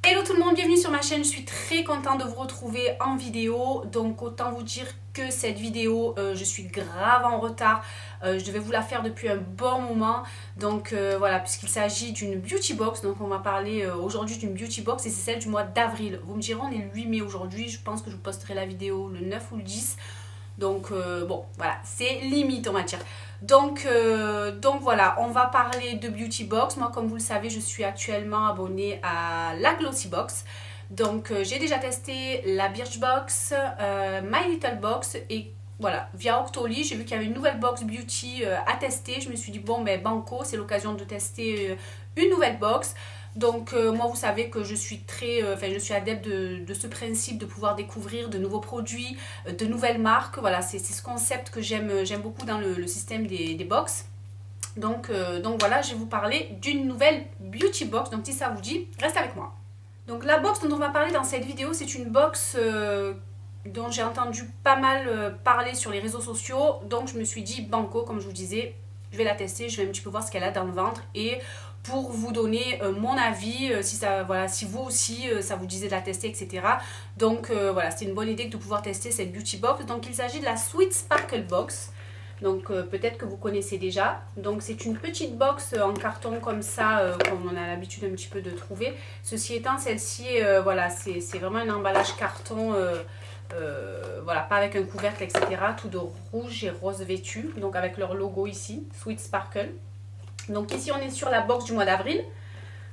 Hello tout le monde, bienvenue sur ma chaîne, je suis très contente de vous retrouver en vidéo. Donc autant vous dire que cette vidéo, je suis grave en retard. Je devais vous la faire depuis un bon moment. Donc voilà, puisqu'il s'agit d'une beauty box. Donc on va parler aujourd'hui d'une beauty box et c'est celle du mois d'avril. Vous me direz, on est le 8 mai aujourd'hui, je pense que je vous posterai la vidéo le 9 ou le 10. Donc bon, voilà, c'est limite on va dire. Donc voilà, on va parler de Beauty Box. Moi, comme vous le savez, je suis actuellement abonnée à la Glossy Box. Donc j'ai déjà testé la Birchbox, My Little Box et voilà, via Octoly, j'ai vu qu'il y avait une nouvelle box beauty à tester. Je me suis dit bon ben banco, c'est l'occasion de tester une nouvelle box. Donc moi vous savez que je suis je suis adepte de ce principe de pouvoir découvrir de nouveaux produits, de nouvelles marques. Voilà, c'est ce concept que j'aime beaucoup dans le système des box. Donc voilà, je vais vous parler d'une nouvelle beauty box. Donc si ça vous dit, reste avec moi. Donc la box dont on va parler dans cette vidéo, c'est une box dont j'ai entendu pas mal parler sur les réseaux sociaux. Donc je me suis dit banco, comme je vous disais, je vais la tester, je vais un petit peu voir ce qu'elle a dans le ventre et pour vous donner mon avis, si, ça, voilà, si vous aussi ça vous disait de la tester, etc. Donc voilà, c'est une bonne idée de pouvoir tester cette beauty box. Donc il s'agit de la Sweet Sparkle Box. Donc peut-être que vous connaissez déjà. Donc c'est une petite box en carton comme ça, comme on a l'habitude un petit peu de trouver. Ceci étant, celle-ci, voilà, c'est vraiment un emballage carton, voilà, pas avec un couvercle, etc. Tout de rouge et rose vêtu. Donc avec leur logo ici, Sweet Sparkle. Donc ici on est sur la box du mois d'avril.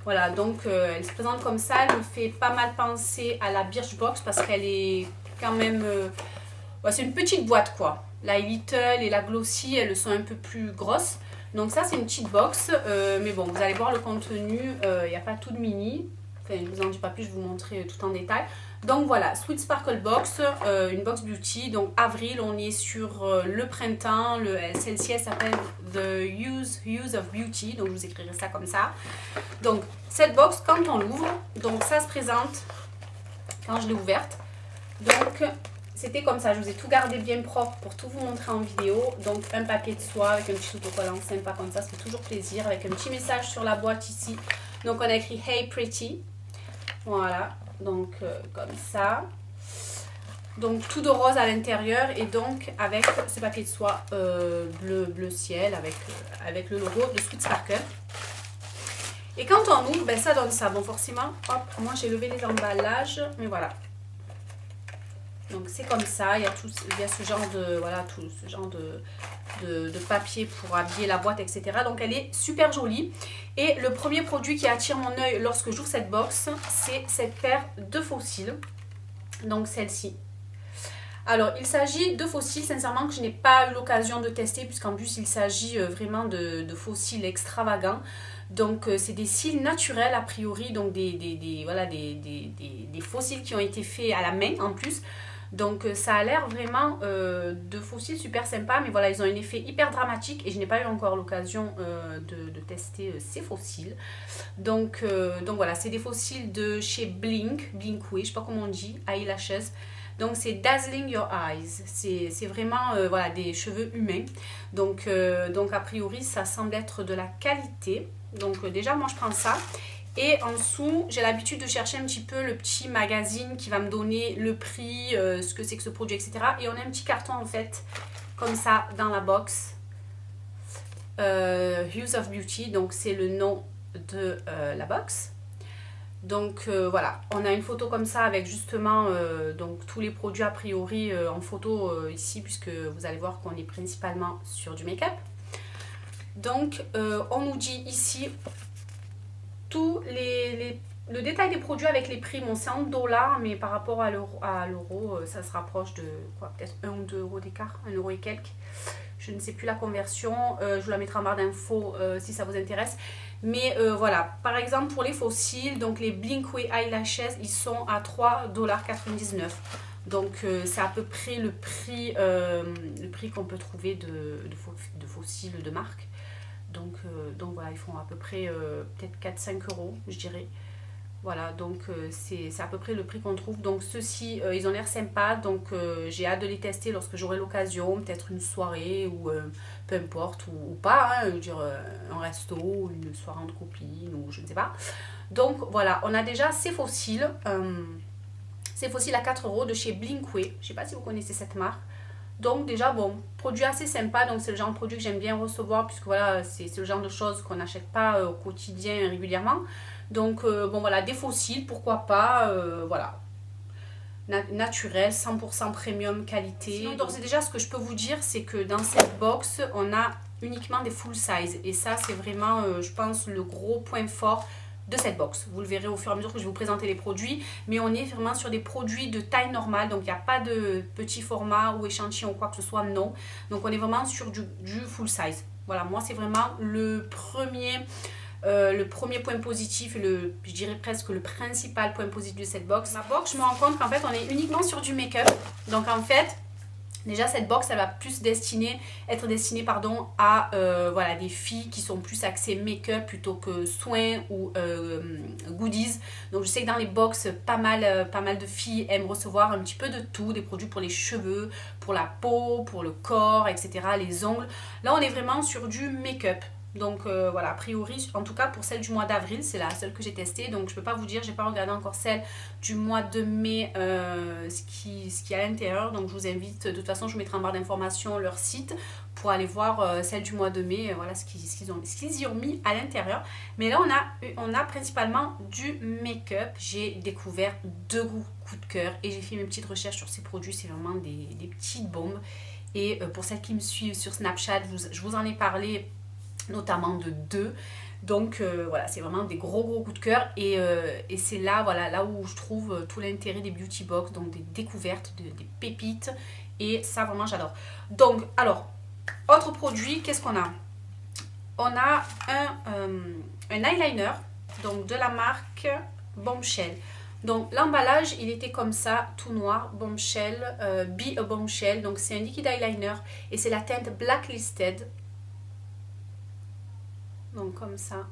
Voilà, donc elle se présente comme ça. Elle me fait pas mal penser à la Birchbox parce qu'elle est quand même... ouais, c'est une petite boîte quoi. La Little et la Glossy, elles sont un peu plus grosses. Donc ça c'est une petite box. Mais bon, vous allez voir le contenu. Il n'y a pas tout de mini. Enfin, je ne vous en dis pas plus, je vais vous montrer tout en détail. Donc voilà, Sweet Sparkle Box, une box beauty. Donc avril, on est sur le printemps. Celle-ci, elle s'appelle The Use of Beauty. Donc je vous écrirai ça comme ça. Donc cette box, quand on l'ouvre, donc ça se présente quand je l'ai ouverte. Donc c'était comme ça, je vous ai tout gardé bien propre pour tout vous montrer en vidéo. Donc un papier de soie avec un petit autocollant sympa comme ça fait toujours plaisir. Avec un petit message sur la boîte ici. Donc on a écrit Hey Pretty. Voilà, donc comme ça. Donc tout de rose à l'intérieur et donc avec ce papier de soie bleu ciel avec le logo de Sweet Sparkle. Et quand on ouvre, ben, ça donne ça. Bon forcément, hop, moi j'ai levé les emballages, mais voilà. Donc c'est comme ça, il y a ce genre de, voilà, tout ce genre de papier pour habiller la boîte, etc. Donc elle est super jolie. Et le premier produit qui attire mon œil lorsque j'ouvre cette box, c'est cette paire de faux cils. Donc celle-ci. Alors il s'agit de faux cils, sincèrement que je n'ai pas eu l'occasion de tester, puisqu'en plus il s'agit vraiment de faux cils extravagants. Donc c'est des cils naturels a priori, donc voilà, des faux cils qui ont été faits à la main en plus. Donc ça a l'air vraiment de faux cils super sympa, mais voilà, ils ont un effet hyper dramatique et je n'ai pas eu encore l'occasion de tester ces faux cils. Donc voilà, c'est des faux cils de chez Blink, oui, je sais pas comment on dit, Eyelashes. Donc c'est Dazzling Your Eyes, c'est vraiment voilà, des cheveux humains. Donc a priori ça semble être de la qualité. Donc déjà moi je prends ça. Et en dessous, j'ai l'habitude de chercher un petit peu le petit magazine qui va me donner le prix, ce que c'est que ce produit, etc. Et on a un petit carton en fait, comme ça, dans la box. Use of Beauty, donc c'est le nom de la box. Donc voilà, on a une photo comme ça avec justement donc tous les produits a priori en photo ici, puisque vous allez voir qu'on est principalement sur du make-up. Donc on nous dit ici le détail des produits avec les prix. Bon, c'est en dollars, mais par rapport à l'euro, ça se rapproche de quoi, peut-être 1 ou 2 euros d'écart, 1 euro et quelques. Je ne sais plus la conversion, je vous la mettrai en barre d'infos si ça vous intéresse. Mais voilà, par exemple pour les faux cils, donc les Blink Eyelashes, ils sont à 3,99 $. Donc c'est à peu près le prix qu'on peut trouver de faux cils de marque. Donc voilà, ils font à peu près peut-être 4-5 euros, je dirais. Voilà, donc c'est à peu près le prix qu'on trouve. Donc ceux-ci, ils ont l'air sympas. Donc j'ai hâte de les tester lorsque j'aurai l'occasion. Peut-être une soirée ou peu importe, ou pas. Hein, je veux dire, un resto, une soirée entre copines ou je ne sais pas. Donc voilà, on a déjà ces fossiles. Ces fossiles à 4 € de chez Blinkwe. Je ne sais pas si vous connaissez cette marque. Donc déjà, bon, produit assez sympa. Donc c'est le genre de produit que j'aime bien recevoir, puisque voilà, c'est le genre de choses qu'on n'achète pas au quotidien régulièrement. Donc bon voilà, des fossiles, pourquoi pas, voilà. Naturel, 100% premium qualité. Sinon, d'ores et déjà, ce que je peux vous dire, c'est que dans cette box, on a uniquement des full size. Et ça, c'est vraiment, je pense, le gros point fort de cette box. Vous le verrez au fur et à mesure que je vais vous présenter les produits. Mais on est vraiment sur des produits de taille normale. Donc, il n'y a pas de petit format ou échantillon ou quoi que ce soit, non. Donc, on est vraiment sur du full size. Voilà, moi, c'est vraiment le premier point positif, je dirais presque le principal point positif de cette box. Ma box, je me rends compte qu'en fait, on est uniquement sur du make-up. Donc, en fait, déjà, cette box, elle va plus être destinée à voilà, des filles qui sont plus axées make-up plutôt que soins ou goodies. Donc, je sais que dans les box, pas mal de filles aiment recevoir un petit peu de tout, des produits pour les cheveux, pour la peau, pour le corps, etc., les ongles. Là, on est vraiment sur du make-up. Donc voilà, a priori, en tout cas pour celle du mois d'avril, c'est la seule que j'ai testée. Donc je peux pas vous dire, j'ai pas regardé encore celle du mois de mai, ce qui est à l'intérieur. Donc je vous invite, de toute façon je vous mettrai en barre d'informations leur site pour aller voir celle du mois de mai, voilà ce qu'ils y ont mis à l'intérieur. Mais là on a principalement du make-up. J'ai découvert 2 coups de cœur et j'ai fait mes petites recherches sur ces produits. C'est vraiment des petites bombes. Et pour celles qui me suivent sur Snapchat, je vous en ai parlé notamment de 2. Donc voilà, c'est vraiment des gros coups de cœur et c'est là, voilà, là où je trouve tout l'intérêt des beauty box, donc des découvertes, des pépites, et ça vraiment j'adore. Donc alors, autre produit, qu'est-ce qu'on a? On a un eyeliner, donc de la marque Bombshell. Donc l'emballage, il était comme ça, tout noir, Bombshell, Be a Bombshell, donc c'est un liquide eyeliner et c'est la teinte Blacklisted. Donc comme ça.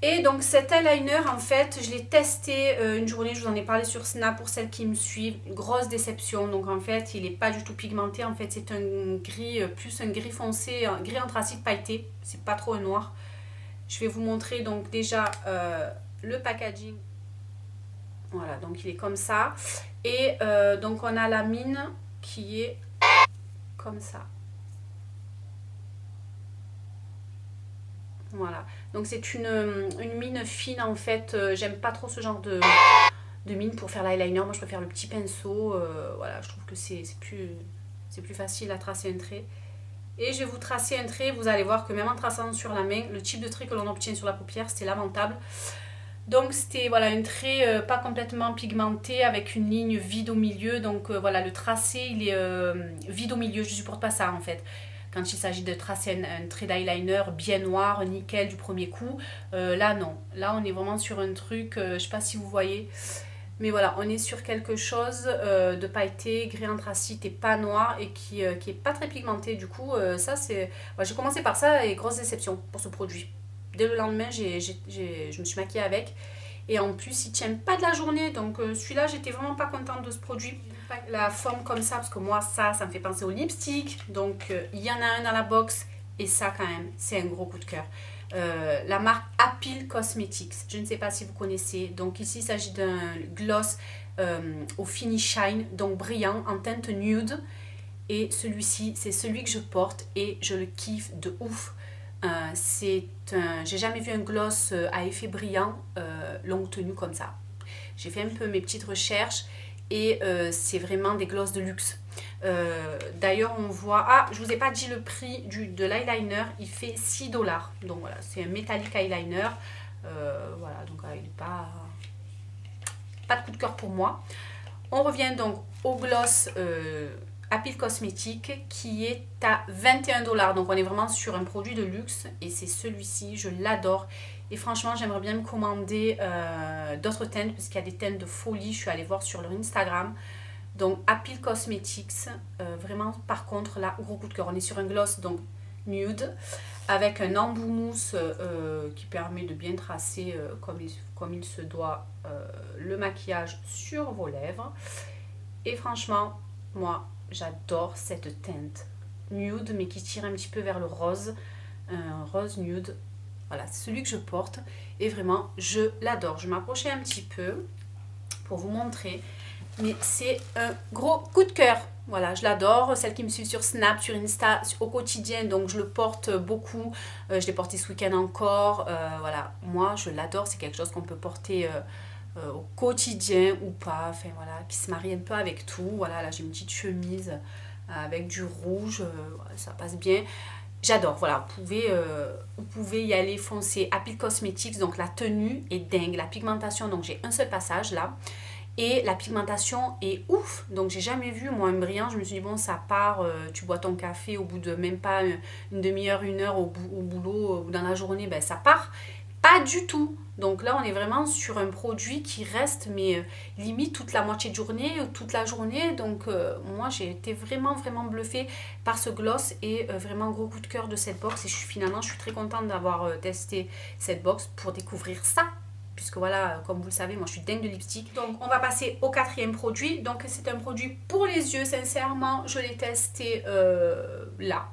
Et donc cet eyeliner, en fait, je l'ai testé une journée, je vous en ai parlé sur Snap pour celles qui me suivent. Grosse déception. Donc en fait, il n'est pas du tout pigmenté. En fait, c'est un gris, plus un gris foncé, un gris anthracite pailleté. C'est pas trop un noir. Je vais vous montrer donc déjà le packaging. Voilà, donc il est comme ça. Et donc on a la mine qui est comme ça. Voilà, donc c'est une mine fine en fait, j'aime pas trop ce genre de mine pour faire l'eyeliner, moi je préfère le petit pinceau, voilà, je trouve que c'est plus facile à tracer un trait. Et je vais vous tracer un trait, vous allez voir que même en traçant sur la main, le type de trait que l'on obtient sur la paupière, c'était lamentable. Donc c'était voilà, un trait pas complètement pigmenté avec une ligne vide au milieu, donc voilà, le tracé il est vide au milieu, je supporte pas ça en fait. Quand il s'agit de tracer un trait d'eyeliner bien noir, nickel du premier coup, là non. Là on est vraiment sur un truc, je sais pas si vous voyez, mais voilà, on est sur quelque chose de pailleté, gris anthracite et pas noir et qui est pas très pigmenté. Du coup, ça c'est... Ouais, j'ai commencé par ça et grosse déception pour ce produit. Dès le lendemain, je me suis maquillée avec. Et en plus, il ne tient pas de la journée. Donc celui-là, j'étais vraiment pas contente de ce produit. La forme comme ça, parce que moi, ça me fait penser au lipstick. Donc il y en a un dans la box. Et ça, quand même, c'est un gros coup de cœur. La marque Appeal Cosmetics. Je ne sais pas si vous connaissez. Donc ici, il s'agit d'un gloss au finish shine, donc brillant, en teinte nude. Et celui-ci, c'est celui que je porte et je le kiffe de ouf. J'ai jamais vu un gloss à effet brillant longue tenue comme ça. J'ai fait un peu mes petites recherches et c'est vraiment des glosses de luxe. D'ailleurs on voit, je vous ai pas dit le prix de l'eyeliner, il fait 6 $. Donc voilà, c'est un métallique eyeliner. Voilà, donc il n'est pas de coup de cœur pour moi. On revient donc au gloss Appeal Cosmetics qui est à 21 $. Donc on est vraiment sur un produit de luxe et c'est celui-ci, je l'adore. Et franchement, j'aimerais bien me commander d'autres teintes parce qu'il y a des teintes de folie. Je suis allée voir sur leur Instagram. Donc Appeal Cosmetics, vraiment par contre là, gros coup de cœur. On est sur un gloss donc nude avec un embout mousse qui permet de bien tracer comme il se doit le maquillage sur vos lèvres. Et franchement, moi j'adore cette teinte nude mais qui tire un petit peu vers le rose. un rose nude. Voilà, c'est celui que je porte et vraiment, je l'adore. Je vais m'approcher un petit peu pour vous montrer. Mais c'est un gros coup de cœur. Voilà, je l'adore. Celles qui me suivent sur Snap, sur Insta, au quotidien, donc je le porte beaucoup. Je l'ai porté ce week-end encore. Voilà, moi je l'adore. C'est quelque chose qu'on peut porter au quotidien ou pas. Enfin voilà, qui se marie un peu avec tout. Voilà, là j'ai une petite chemise avec du rouge. Voilà, ça passe bien. J'adore, voilà, vous pouvez y aller foncer. Happy Cosmetics, donc la tenue est dingue. La pigmentation, donc j'ai un seul passage là. Et la pigmentation est ouf. Donc j'ai jamais vu moi un brillant. Je me suis dit bon ça part, tu bois ton café au bout de même pas une demi-heure, une heure au boulot ou dans la journée, ben ça part. Pas du tout. Donc là on est vraiment sur un produit qui reste mais limite toute la moitié de journée ou toute la journée. Donc moi j'ai été vraiment bluffée par ce gloss et vraiment gros coup de cœur de cette box. Et finalement je suis très contente d'avoir testé cette box pour découvrir ça. Puisque voilà, comme vous le savez, moi je suis dingue de lipstick. Donc on va passer au quatrième produit. Donc c'est un produit pour les yeux. Sincèrement, je l'ai testé là.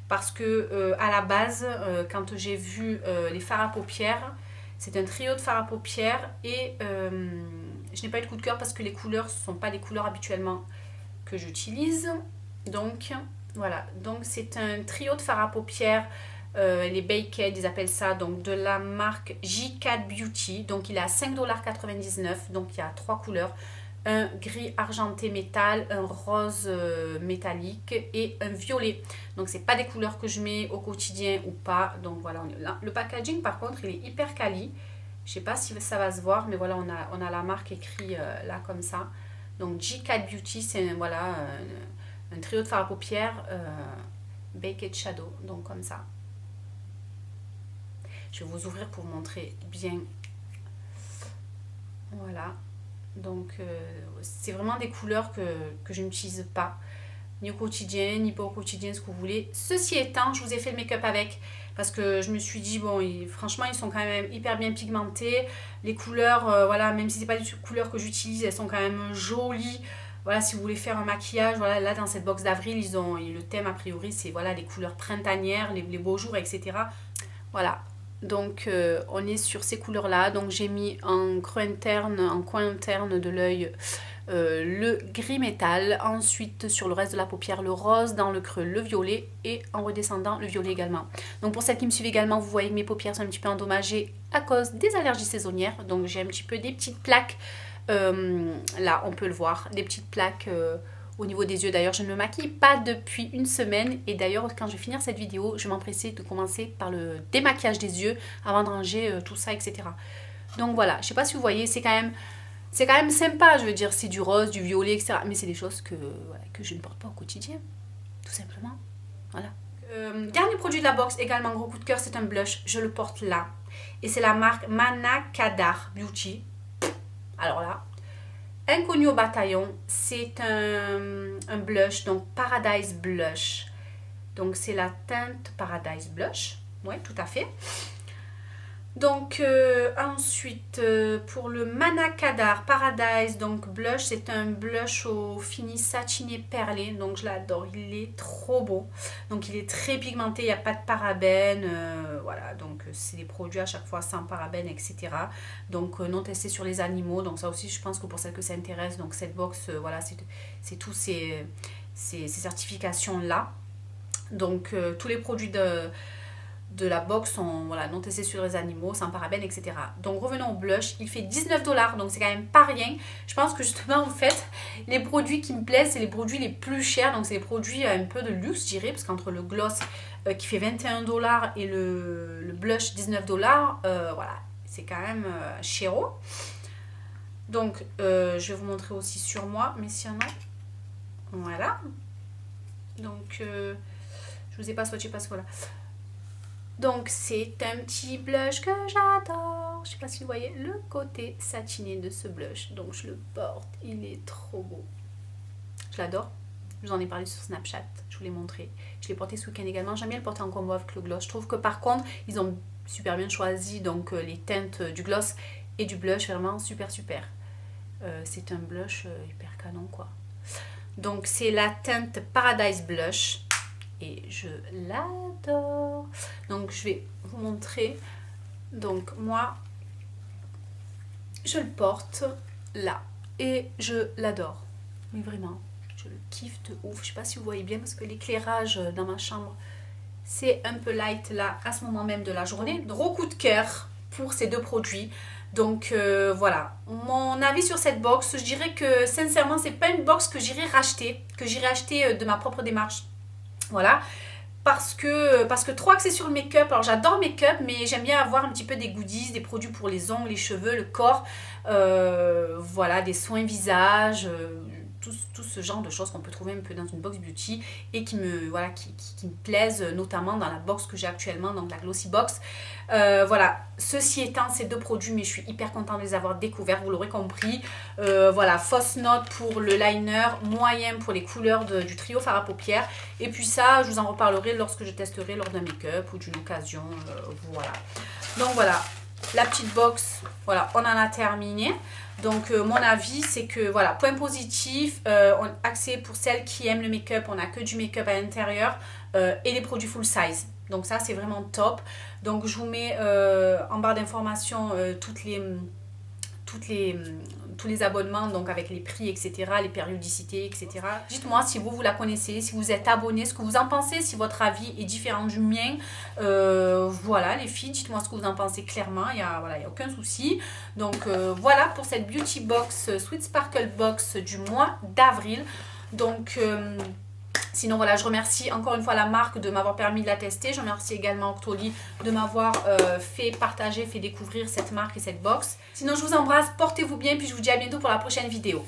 Parce que à la base, quand j'ai vu les fards à paupières, c'est un trio de fards à paupières. Et je n'ai pas eu de coup de cœur parce que les couleurs ne sont pas les couleurs habituellement que j'utilise. Donc voilà, donc c'est un trio de fards à paupières. Les Baked, ils appellent ça, donc de la marque J4 Beauty. Donc il est à 5,99 $. Donc il y a 3 couleurs, un gris argenté métal, un rose métallique et un violet. Donc c'est pas des couleurs que je mets au quotidien ou pas. Donc voilà, on est là. Le packaging par contre il est hyper quali. Je sais pas si ça va se voir, mais voilà, on a la marque écrit là comme ça. Donc J4 Beauty, c'est voilà, un trio de fards à paupières Baked Shadow, donc comme ça. Je vais vous ouvrir pour vous montrer bien. Voilà. Donc, c'est vraiment des couleurs que je n'utilise pas. Ni au quotidien, ni pas au quotidien, ce que vous voulez. Ceci étant, je vous ai fait le make-up avec. Parce que je me suis dit, bon, franchement, ils sont quand même hyper bien pigmentés. Les couleurs, voilà, même si ce n'est pas des couleurs que j'utilise, elles sont quand même jolies. Voilà, si vous voulez faire un maquillage, voilà, là, dans cette box d'avril, le thème, a priori, c'est voilà, les couleurs printanières, les beaux jours, etc. Voilà. Donc on est sur ces couleurs là. Donc j'ai mis en coin interne de l'œil le gris métal. Ensuite sur le reste de la paupière le rose, dans le creux le violet et en redescendant le violet également. Donc pour celles qui me suivent également, vous voyez que mes paupières sont un petit peu endommagées à cause des allergies saisonnières. Donc j'ai un petit peu des petites plaques. Là on peut le voir, des petites plaques au niveau des yeux. D'ailleurs je ne me maquille pas depuis une semaine. Et d'ailleurs quand je vais finir cette vidéo, je vais m'empresser de commencer par le démaquillage des yeux avant de ranger tout ça, etc. Donc voilà, je ne sais pas si vous voyez, c'est quand même sympa. Je veux dire, c'est du rose, du violet, etc. Mais c'est des choses voilà, que je ne porte pas au quotidien, tout simplement. Voilà. Dernier produit de la box, également gros coup de cœur, c'est un blush. Je le porte là. Et c'est la marque Mana Kadar Beauty. Alors là, inconnu au bataillon, c'est un blush, donc Paradise Blush. Donc c'est la teinte Paradise Blush, oui tout à fait. Donc ensuite pour le Mana Kadar Paradise donc blush, c'est un blush au fini satiné perlé, donc je l'adore, il est trop beau. Donc il est très pigmenté, il n'y a pas de parabènes, voilà, donc c'est des produits à chaque fois sans parabènes, etc. Donc non testés sur les animaux, donc ça aussi je pense que pour celles que ça intéresse, donc cette box, voilà, c'est tous ces certifications là. Donc tous les produits de la box sont voilà, non testés sur les animaux, sans parabènes, etc. Donc revenons au blush, il fait 19 $, donc c'est quand même pas rien. Je pense que justement en fait, les produits qui me plaisent, c'est les produits les plus chers, donc c'est les produits un peu de luxe, je dirais, parce qu'entre le gloss qui fait 21 $ et le blush 19 $, voilà, c'est quand même chéro. Donc je vais vous montrer aussi sur moi, mais s'il y en a, voilà. Donc je vous ai pas swatché parce que voilà. Donc c'est un petit blush que j'adore. Je sais pas si vous voyez le côté satiné de ce blush. Donc je le porte, il est trop beau. Je l'adore. Je vous en ai parlé sur Snapchat, je vous l'ai montré. Je l'ai porté ce week-end également. J'aime bien le porter en combo avec le gloss. Je trouve que par contre, ils ont super bien choisi donc les teintes du gloss et du blush. Vraiment super. C'est un blush hyper canon quoi. Donc c'est la teinte Paradise Blush. et je l'adore. Donc je vais vous montrer. Donc moi, je le porte là et je l'adore. Mais vraiment, je le kiffe de ouf. Je sais pas si vous voyez bien parce que l'éclairage dans ma chambre, c'est un peu light là à ce moment même de la journée. Gros coup de cœur pour ces deux produits. Donc voilà, mon avis sur cette box, je dirais que sincèrement c'est pas une box que j'irai acheter de ma propre démarche. Voilà, parce que trop axé sur le make-up. Alors j'adore le make-up, mais j'aime bien avoir un petit peu des goodies, des produits pour les ongles, les cheveux, le corps, voilà, des soins visage, tout ce genre de choses qu'on peut trouver un peu dans une box beauty et qui me plaisent, notamment dans la box que j'ai actuellement, donc la Glossy Box. Voilà, ceci étant, ces deux produits, mais je suis hyper contente de les avoir découverts, vous l'aurez compris. Voilà, fausse note pour le liner, moyen pour les couleurs du trio fard à paupières. Et puis ça, je vous en reparlerai lorsque je testerai lors d'un make-up ou d'une occasion. Voilà. Donc voilà, la petite box, voilà, on en a terminé. Donc mon avis, c'est que voilà, point positif, axé pour celles qui aiment le make-up, on n'a que du make-up à l'intérieur et des produits full size. Donc ça, c'est vraiment top. Donc je vous mets en barre d'informations tous les abonnements, donc avec les prix, etc., les périodicités, etc. Dites-moi si vous la connaissez, si vous êtes abonné, ce que vous en pensez, si votre avis est différent du mien. Voilà les filles, dites-moi ce que vous en pensez clairement, il n'y a aucun souci. Donc voilà pour cette Beauty Box, Sweet Sparkle Box du mois d'avril. Donc sinon voilà, je remercie encore une fois la marque de m'avoir permis de la tester. Je remercie également Octoly de m'avoir fait partager, fait découvrir cette marque et cette box. Sinon je vous embrasse, portez-vous bien, puis je vous dis à bientôt pour la prochaine vidéo.